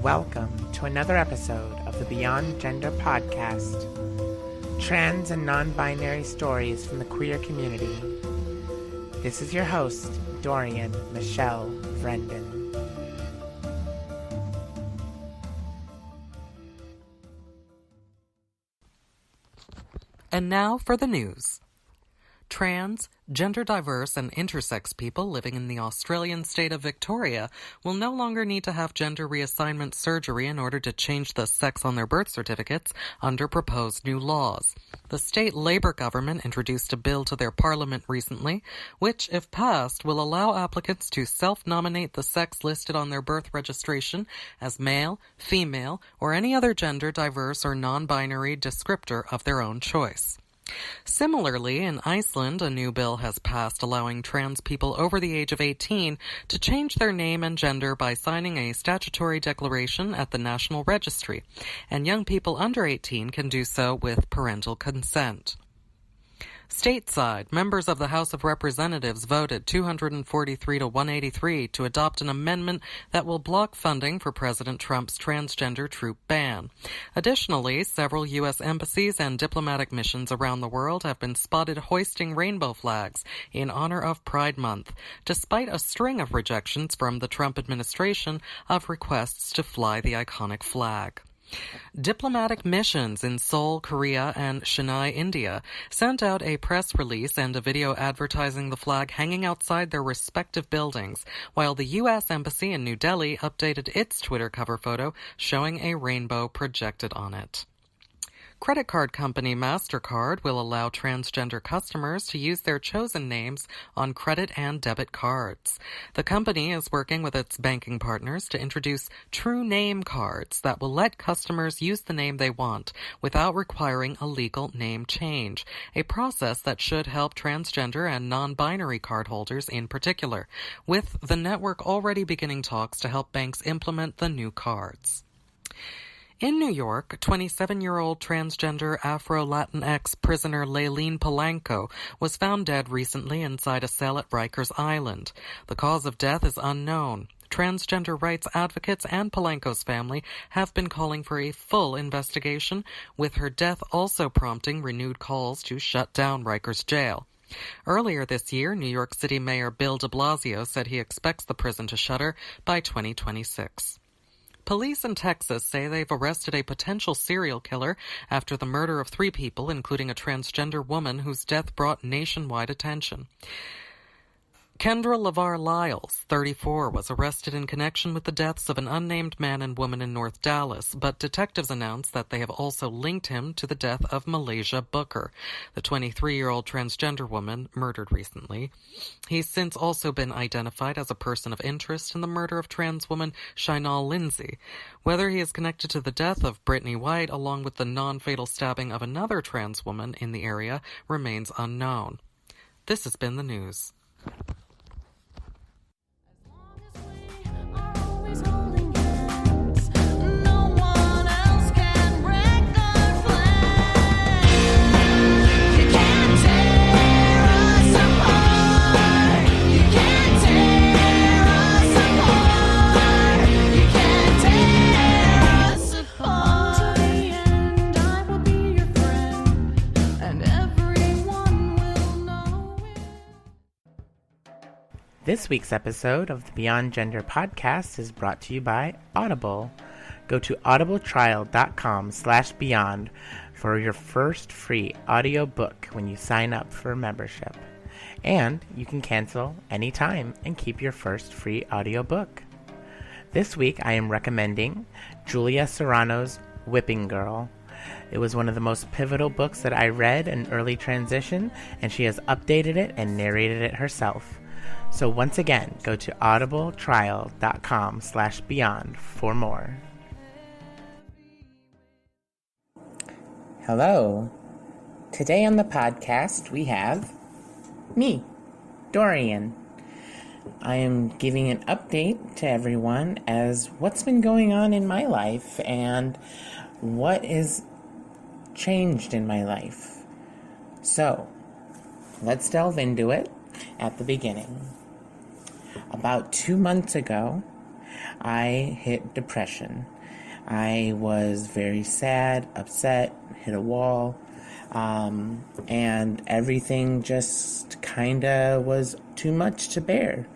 and welcome to another episode of the Beyond Gender podcast. Trans and non-binary stories from the queer community. This is your host, Dorian Michelle Vrendon. And now for the news. Trans, gender diverse, and intersex people living in the Australian state of Victoria will no longer need to have gender reassignment surgery in order to change the sex on their birth certificates under proposed new laws. The state Labor government introduced a bill to their parliament recently, which, if passed, will allow applicants to self-nominate the sex listed on their birth registration as male, female, or any other gender diverse or non-binary descriptor of their own choice. Similarly, in Iceland, a new bill has passed allowing trans people over the age of 18 to change their name and gender by signing a statutory declaration at the National Registry, and young people under 18 can do so with parental consent. Stateside, members of the House of Representatives voted 243 to 183 to adopt an amendment that will block funding for President Trump's transgender troop ban. Additionally, several U.S. embassies and diplomatic missions around the world have been spotted hoisting rainbow flags in honor of Pride Month, despite a string of rejections from the Trump administration of requests to fly the iconic flag. Diplomatic missions in Seoul, Korea, and Chennai, India, sent out a press release and a video advertising the flag hanging outside their respective buildings, while the U.S. Embassy in New Delhi updated its Twitter cover photo showing a rainbow projected on it. Credit card company MasterCard will allow transgender customers to use their chosen names on credit and debit cards. The company is working with its banking partners to introduce true name cards that will let customers use the name they want without requiring a legal name change, a process that should help transgender and non-binary cardholders in particular, with the network already beginning talks to help banks implement the new cards. In New York, 27-year-old transgender Afro-Latinx prisoner Layleen Polanco was found dead recently inside a cell at Rikers Island. The cause of death is unknown. Transgender rights advocates and Polanco's family have been calling for a full investigation, with her death also prompting renewed calls to shut down Rikers Jail. Earlier this year, New York City Mayor Bill de Blasio said he expects the prison to shutter by 2026. Police in Texas say they've arrested a potential serial killer after the murder of 3 people, including a transgender woman whose death brought nationwide attention. Kendra LaVar Lyles, 34, was arrested in connection with the deaths of an unnamed man and woman in North Dallas, but detectives announced that they have also linked him to the death of Malaysia Booker, the 23-year-old transgender woman murdered recently. He's since also been identified as a person of interest in the murder of trans woman Shynal Lindsay. Whether he is connected to the death of Brittany White along with the non-fatal stabbing of another trans woman in the area remains unknown. This has been the news. This week's episode of the Beyond Gender podcast is brought to you by Audible. Go to audibletrial.com/beyond for your first free audiobook when you sign up for a membership. And you can cancel anytime and keep your first free audiobook. This week I am recommending Julia Serrano's Whipping Girl. It was one of the most pivotal books that I read in early transition, and she has updated it and narrated it herself. So once again, go to audibletrial.com/beyond for more. Hello. Today on the podcast, we have me, Dorian. I am giving an update to everyone as what's been going on in my life and what is changed in my life. So, let's delve into it at the beginning. About 2 months ago, I hit depression. I was very sad, upset, hit a wall, and everything just kind of was too much to bear.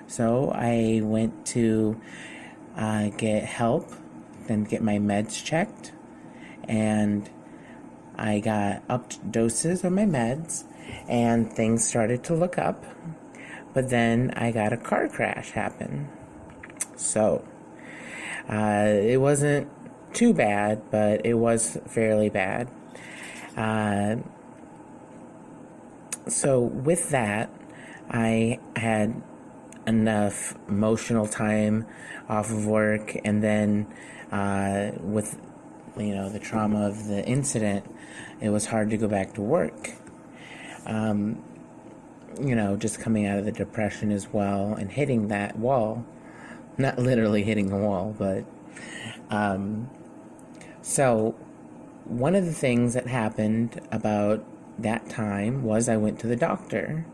So I went to get help, then get my meds checked, and I got upped doses of my meds, and things started to look up. But then I got a car crash happen. So it wasn't too bad, but it was fairly bad. So with that, I had enough emotional time off of work, and then with the trauma of the incident, it was hard to go back to work. Just coming out of the depression as well and hitting that wall. Not literally hitting the wall, but so one of the things that happened about that time was I went to the doctor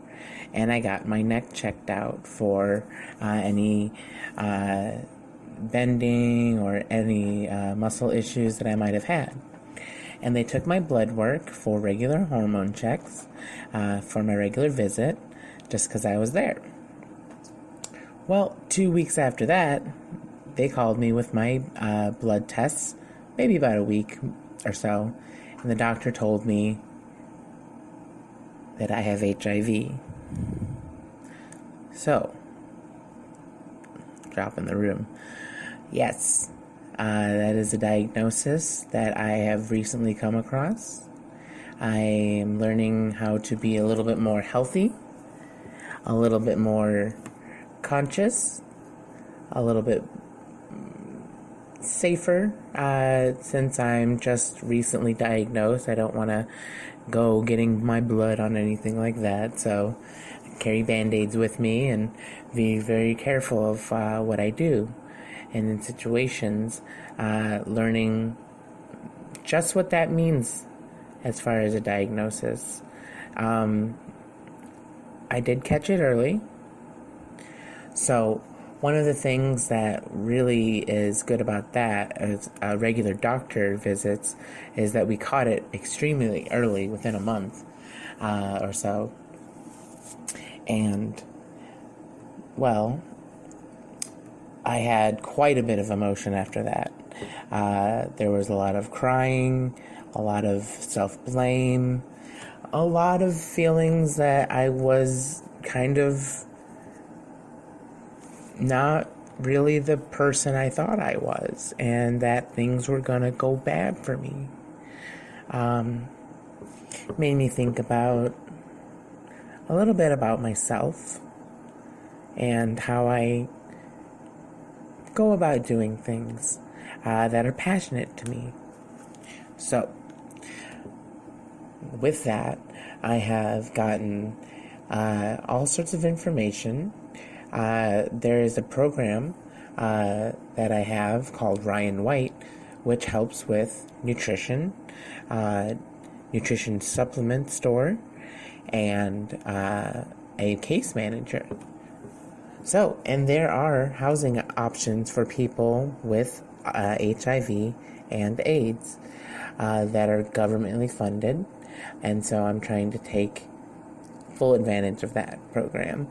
and I got my neck checked out for any bending or any muscle issues that I might have had. And they took my blood work for regular hormone checks for my regular visit, just because I was there. Well, 2 weeks after that, they called me with my blood tests, maybe about a week or so, and the doctor told me that I have HIV. So, drop in the room. Yes, that is a diagnosis that I have recently come across. I am learning how to be a little bit more healthy, a little bit more conscious, a little bit safer since I'm just recently diagnosed. I don't want to go getting my blood on anything like that, so I carry Band-Aids with me and be very careful of what I do. And in situations, learning just what that means as far as a diagnosis. I did catch it early. So one of the things that really is good about that as regular doctor visits is that we caught it extremely early, within a month or so. And, well, I had quite a bit of emotion after that. There was a lot of crying, a lot of self-blame, a lot of feelings that I was kind of not really the person I thought I was, and that things were gonna go bad for me. Made me think about a little bit about myself and how I go about doing things that are passionate to me. So, with that, I have gotten all sorts of information. There is a program that I have called Ryan White, which helps with nutrition, nutrition supplement store, and a case manager. So, and there are housing options for people with HIV and AIDS that are governmentally funded, and so I'm trying to take full advantage of that program,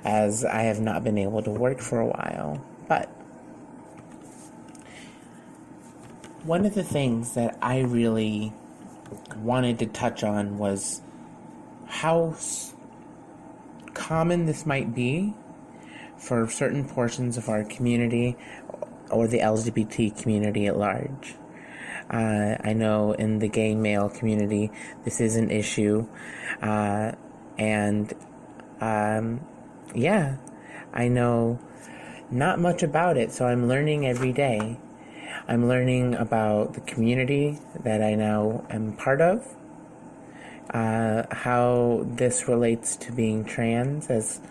as I have not been able to work for a while. But one of the things that I really wanted to touch on was how common this might be for certain portions of our community or the LGBT community at large. I know in the gay male community this is an issue, and I know not much about it, so I'm learning every day. I'm learning about the community that I now am part of, how this relates to being trans, as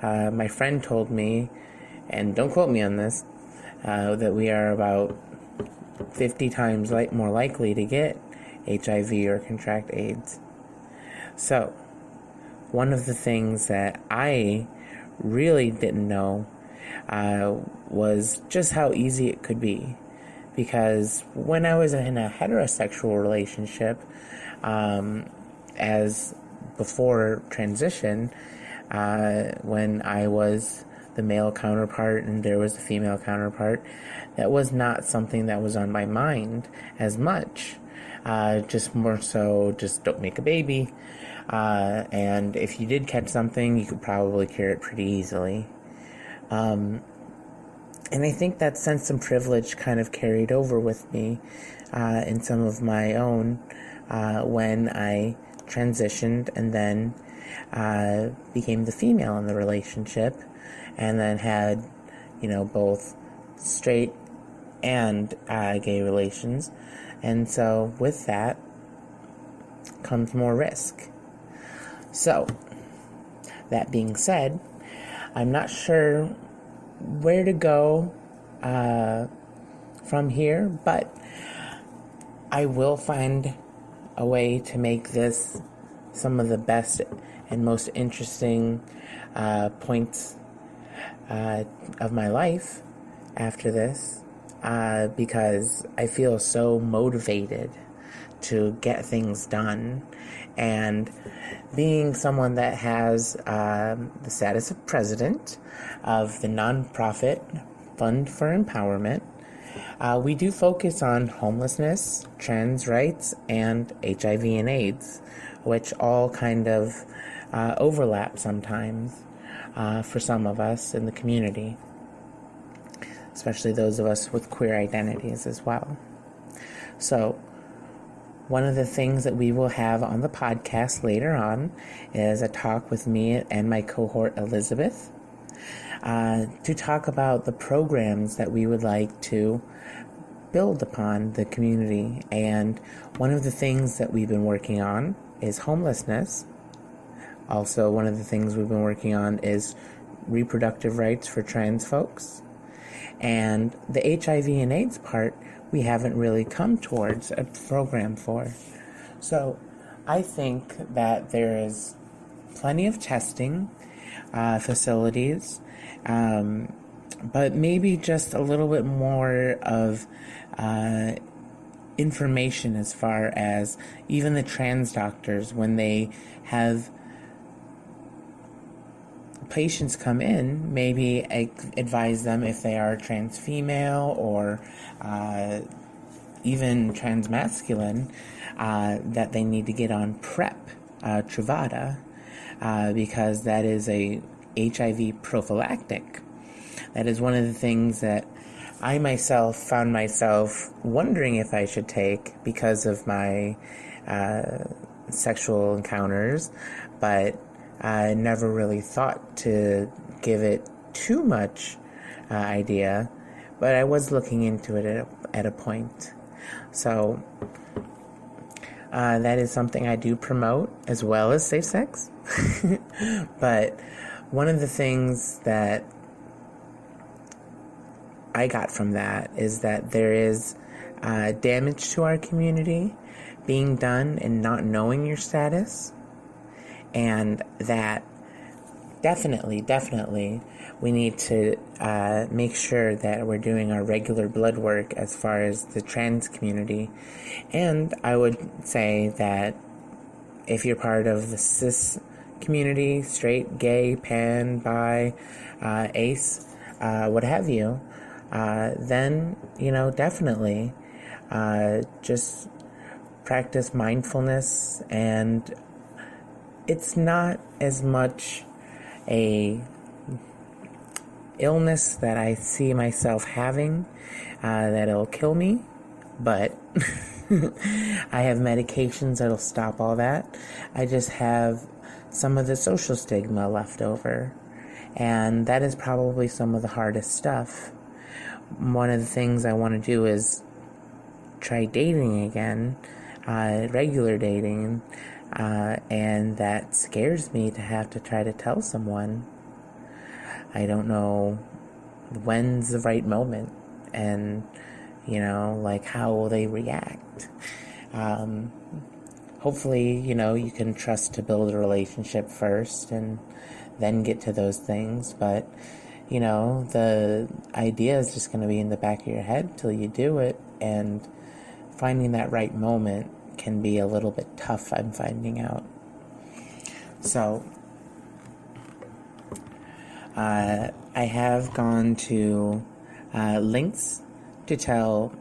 my friend told me, and don't quote me on this, that we are about 50 times more likely to get HIV or contract AIDS. So, one of the things that I really didn't know was just how easy it could be. Because when I was in a heterosexual relationship, as before transition, when I was the male counterpart and there was the female counterpart, that was not something that was on my mind as much. Just more so, just don't make a baby. And if you did catch something, you could probably cure it pretty easily. And I think that sense of privilege kind of carried over with me in some of my own when I transitioned and then became the female in the relationship, and then had, both straight and gay relations. And so with that comes more risk. So, that being said, I'm not sure where to go from here, but I will find a way to make this some of the best and most interesting points of my life after this, because I feel so motivated to get things done. And being someone that has the status of president of the nonprofit Fund for Empowerment, we do focus on homelessness, trans rights, and HIV and AIDS, which all kind of overlap sometimes for some of us in the community, especially those of us with queer identities as well. So, one of the things that we will have on the podcast later on is a talk with me and my cohort Elizabeth to talk about the programs that we would like to build upon the community. And one of the things that we've been working on is homelessness. Also, one of the things we've been working on is reproductive rights for trans folks. And the HIV and AIDS part, we haven't really come towards a program for. So I think that there is plenty of testing facilities, but maybe just a little bit more of information as far as even the trans doctors, when they have patients come in, maybe advise them if they are trans female or even trans masculine, that they need to get on PrEP, Truvada, because that is a HIV prophylactic. That is one of the things that I myself found myself wondering if I should take because of my sexual encounters, but I never really thought to give it too much idea, but I was looking into it at a point. So that is something I do promote, as well as safe sex. But one of the things that I got from that is that there is damage to our community being done and not knowing your status, and that definitely we need to make sure that we're doing our regular blood work as far as the trans community. And I would say that if you're part of the cis community, straight, gay, pan, bi, ace, what have you, then, definitely just practice mindfulness. And it's not as much a illness that I see myself having that it'll kill me, but I have medications that'll stop all that. I just have some of the social stigma left over, and that is probably some of the hardest stuff. One of the things I want to do is try dating again, regular dating, and that scares me to have to try to tell someone. I don't know when's the right moment, and how will they react. Hopefully, you can trust to build a relationship first and then get to those things. But the idea is just going to be in the back of your head till you do it, and finding that right moment can be a little bit tough, I'm finding out. So, I have gone to links to tell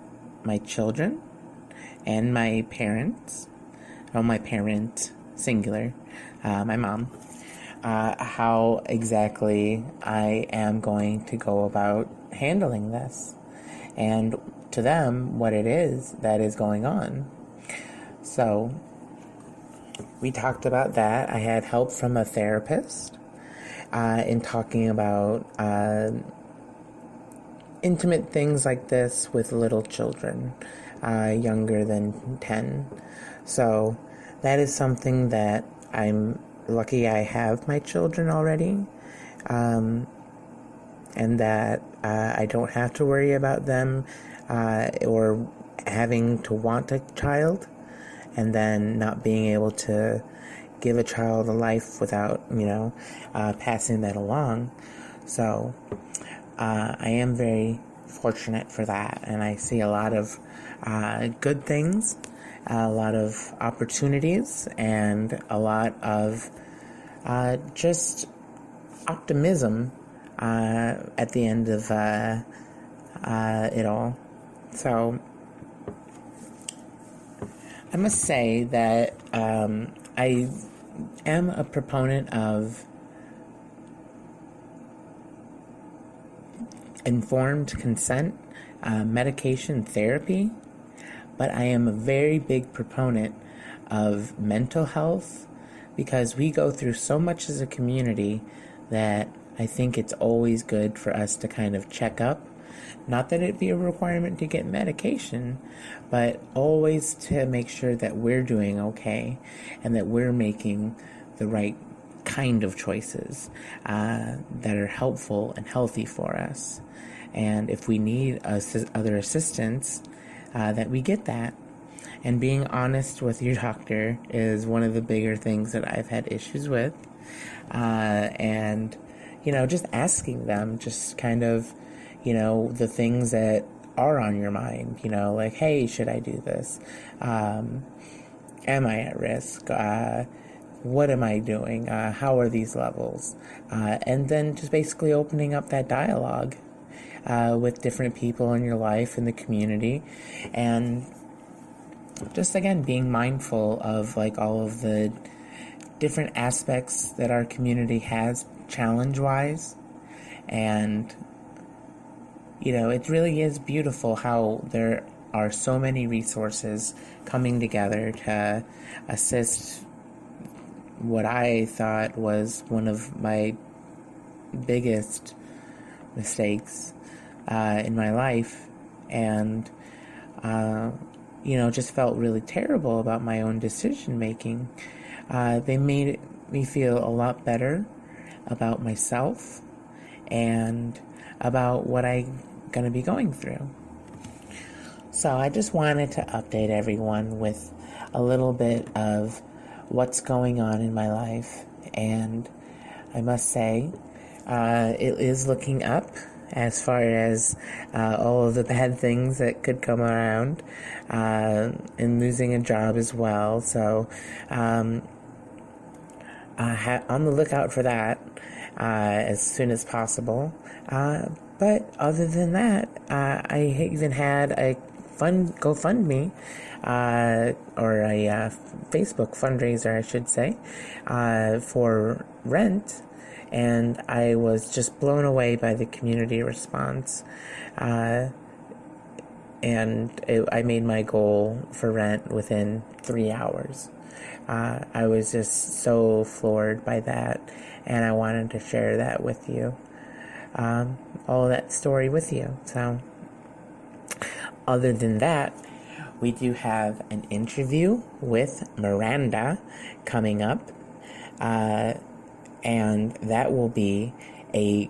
my children and my parents, my parent, singular, my mom, how exactly I am going to go about handling this, and to them what it is that is going on. So we talked about that. I had help from a therapist in talking about intimate things like this with little children, younger than 10. So that is something that I'm lucky I have my children already, and that I don't have to worry about them or having to want a child and then not being able to give a child a life without, passing that along. So I am very fortunate for that, and I see a lot of good things, a lot of opportunities, and a lot of just optimism at the end of it all. So I must say that I am a proponent of informed consent, medication therapy, but I am a very big proponent of mental health, because we go through so much as a community that I think it's always good for us to kind of check up. Not that it be a requirement to get medication, but always to make sure that we're doing okay and that we're making the right kind of choices that are helpful and healthy for us. And if we need other assistance, that we get that. And being honest with your doctor is one of the bigger things that I've had issues with. And, just asking them, just kind of, the things that are on your mind, like, hey, should I do this? Am I at risk? What am I doing? How are these levels? And then just basically opening up that dialogue with different people in your life, in the community, and just, again, being mindful of, all of the different aspects that our community has challenge-wise. And, it really is beautiful how there are so many resources coming together to assist what I thought was one of my biggest mistakes in my life, and just felt really terrible about my own decision making. They made me feel a lot better about myself and about what I'm going to be going through. So I just wanted to update everyone with a little bit of what's going on in my life, and I must say it is looking up as far as all of the bad things that could come around, and losing a job as well. So on the lookout for that as soon as possible. But other than that, I even had a fun GoFundMe, or a Facebook fundraiser, I should say, for rent. And I was just blown away by the community response. And I made my goal for rent within 3 hours. I was just so floored by that, and I wanted to share that with you. All that story with you. So, other than that, we do have an interview with Miranda coming up. And that will be a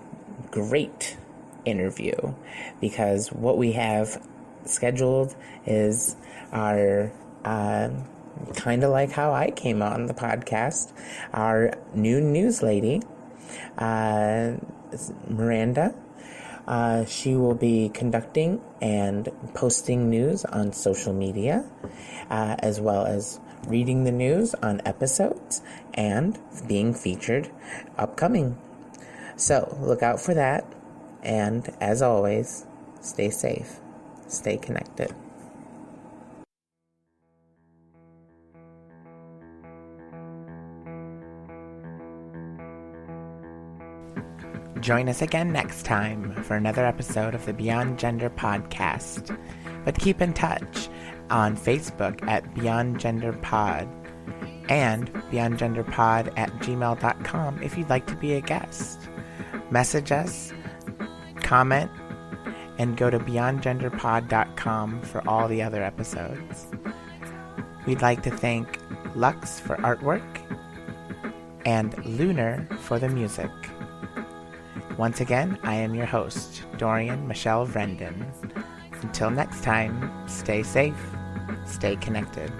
great interview, because what we have scheduled is our, kind of like how I came on the podcast, our new news lady, Miranda. She will be conducting and posting news on social media, as well as reading the news on episodes and being featured upcoming. So look out for that. And as always, stay safe, stay connected. Join us again next time for another episode of the Beyond Gender podcast. But keep in touch on Facebook at Beyond Gender Pod and beyondgenderpod@gmail.com if you'd like to be a guest. Message us, comment, and go to beyondgenderpod.com for all the other episodes. We'd like to thank Lux for artwork and Lunar for the music. Once again, I am your host, Dorian Michelle Vrendon. Until next time, stay safe, stay connected.